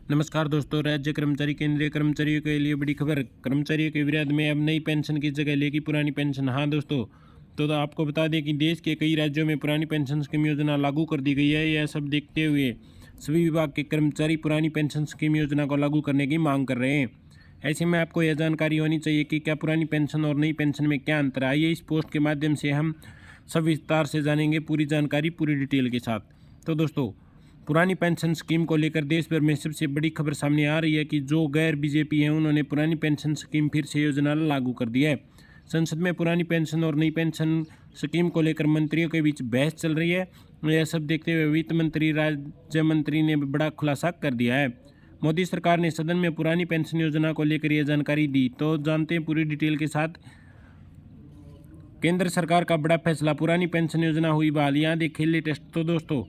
नमस्कार दोस्तों, राज्य कर्मचारी केंद्रीय कर्मचारियों के लिए बड़ी खबर। कर्मचारियों के विरोध में अब नई पेंशन की जगह लेगी पुरानी पेंशन। हाँ दोस्तों, तो आपको बता दें कि देश के कई राज्यों में पुरानी पेंशन स्कीम योजना लागू कर दी गई है। यह सब देखते हुए सभी विभाग के कर्मचारी पुरानी पेंशन स्कीम योजना को लागू करने की मांग कर रहे हैं। ऐसे में आपको यह जानकारी होनी चाहिए कि क्या पुरानी पेंशन और नई पेंशन में क्या अंतर है। आइए इस पोस्ट के माध्यम से हम सब विस्तार से जानेंगे पूरी जानकारी पूरी डिटेल के साथ। तो दोस्तों, पुरानी पेंशन स्कीम को लेकर देश भर में सबसे बड़ी खबर सामने आ रही है कि जो गैर बीजेपी हैं उन्होंने पुरानी पेंशन स्कीम फिर से योजना लागू कर दी है। संसद में पुरानी पेंशन और नई पेंशन स्कीम को लेकर मंत्रियों के बीच बहस चल रही है। यह सब देखते हुए वित्त मंत्री राज्य मंत्री ने बड़ा खुलासा कर दिया है। मोदी सरकार ने सदन में पुरानी पेंशन योजना को लेकर यह जानकारी दी। तो जानते हैं पूरी डिटेल के साथ केंद्र सरकार का बड़ा फैसला, पुरानी पेंशन योजना हुई बहाल। यहाँ देखिए लेटेस्ट। तो दोस्तों,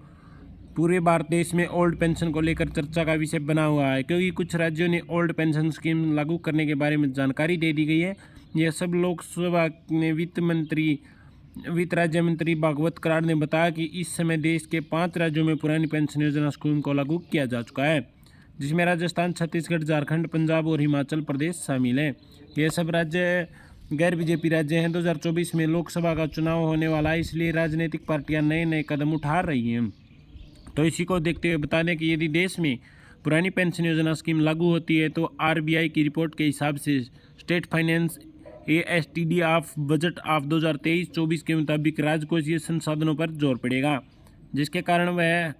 पूरे भारत देश में ओल्ड पेंशन को लेकर चर्चा का विषय बना हुआ है, क्योंकि कुछ राज्यों ने ओल्ड पेंशन स्कीम लागू करने के बारे में जानकारी दे दी गई है। यह सब लोकसभा में वित्त राज्य मंत्री भागवत कराड़ ने बताया कि इस समय देश के 5 राज्यों में पुरानी पेंशन योजना स्कीम को लागू किया जा चुका है, जिसमें राजस्थान, छत्तीसगढ़, झारखंड, पंजाब और हिमाचल प्रदेश शामिल हैं। यह सब राज्य गैर बीजेपी राज्य हैं। 2024 में लोकसभा का चुनाव होने वाला है, इसलिए राजनीतिक पार्टियां नए नए कदम उठा रही हैं। तो इसी को देखते हुए बता दें कि यदि देश में पुरानी पेंशन योजना स्कीम लागू होती है तो आरबीआई की रिपोर्ट के हिसाब से state finance ASTD of budget of 2023-24 के मुताबिक राजकोषीय संसाधनों पर जोर पड़ेगा, जिसके कारण वह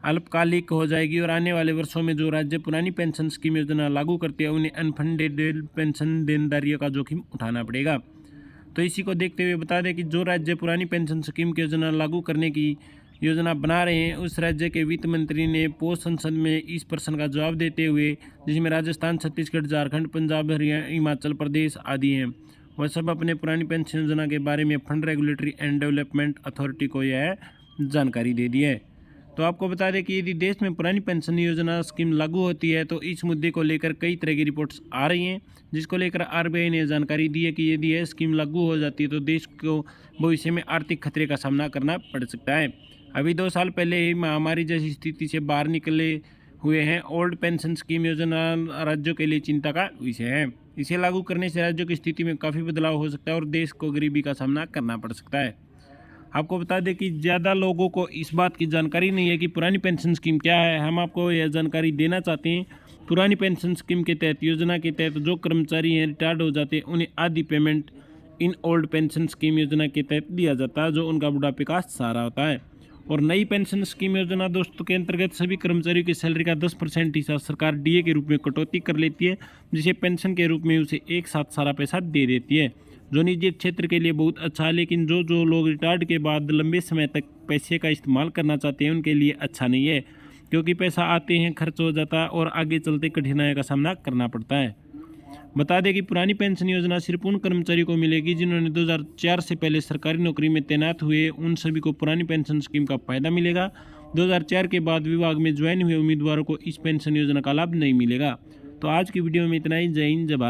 अल्पकालिक हो जाएगी और आने वाले वर्षों में जो राज्य पुरानी पेंशन स्कीम योजना लागू करते हैं उन्हें अनफंडेड पेंशन देनदारियों का जोखिम उठाना पड़ेगा। तो इसी को देखते हुए बता दें कि जो राज्य पुरानी पेंशन स्कीम की योजना लागू करने की योजना बना रहे हैं उस राज्य के वित्त मंत्री ने पोष संसद में इस प्रश्न का जवाब देते हुए, जिसमें राजस्थान, छत्तीसगढ़, झारखंड, पंजाब, हरियाणा, हिमाचल प्रदेश आदि हैं, वह सब अपने पुरानी पेंशन योजना के बारे में fund regulatory and development authority को यह जानकारी दे दी है। तो आपको बता दें कि यदि देश में पुरानी पेंशन योजना स्कीम लागू होती है तो इस मुद्दे को लेकर कई तरह की रिपोर्ट्स आ रही हैं, जिसको लेकर आरबीआई ने जानकारी दी है कि यदि यह स्कीम लागू हो जाती है तो देश को भविष्य में आर्थिक खतरे का सामना करना पड़ सकता है। अभी 2 साल पहले ही महामारी जैसी स्थिति से बाहर निकले हुए हैं। ओल्ड पेंशन स्कीम योजना राज्यों के लिए चिंता का विषय है। इसे लागू करने से राज्यों की स्थिति में काफ़ी बदलाव हो सकता है और देश को गरीबी का सामना करना पड़ सकता है। आपको बता दें कि ज़्यादा लोगों को इस बात की जानकारी नहीं है कि पुरानी पेंशन स्कीम क्या है। हम आपको यह जानकारी देना चाहते हैं। पुरानी पेंशन स्कीम के तहत योजना के तहत जो कर्मचारी हैं रिटायर्ड हो जाते हैं उन्हें आधी payment in old pension scheme योजना के तहत दिया जाता है, जो उनका बुढ़ापे का सहारा होता है। और नई पेंशन स्कीम योजना दोस्तों के अंतर्गत सभी कर्मचारियों की सैलरी का 10% हिस्सा सरकार डीए के रूप में कटौती कर लेती है, जिसे पेंशन के रूप में उसे एक साथ सारा पैसा दे देती है, जो निजी क्षेत्र के लिए बहुत अच्छा है। लेकिन जो लोग रिटायर्ड के बाद लंबे समय तक पैसे का इस्तेमाल करना चाहते हैं उनके लिए अच्छा नहीं है, क्योंकि पैसा आते हैं खर्च हो जाता है और आगे चलते कठिनाइयों का सामना करना पड़ता है। बता दें कि पुरानी पेंशन योजना सिर्फ उन कर्मचारियों को मिलेगी जिन्होंने 2004 से पहले सरकारी नौकरी में तैनात हुए। उन सभी को पुरानी पेंशन स्कीम का फायदा मिलेगा। 2004 के बाद विभाग में ज्वाइन हुए उम्मीदवारों को इस पेंशन योजना का लाभ नहीं मिलेगा। तो आज की वीडियो में इतना ही। जय हिंद, जय भारत।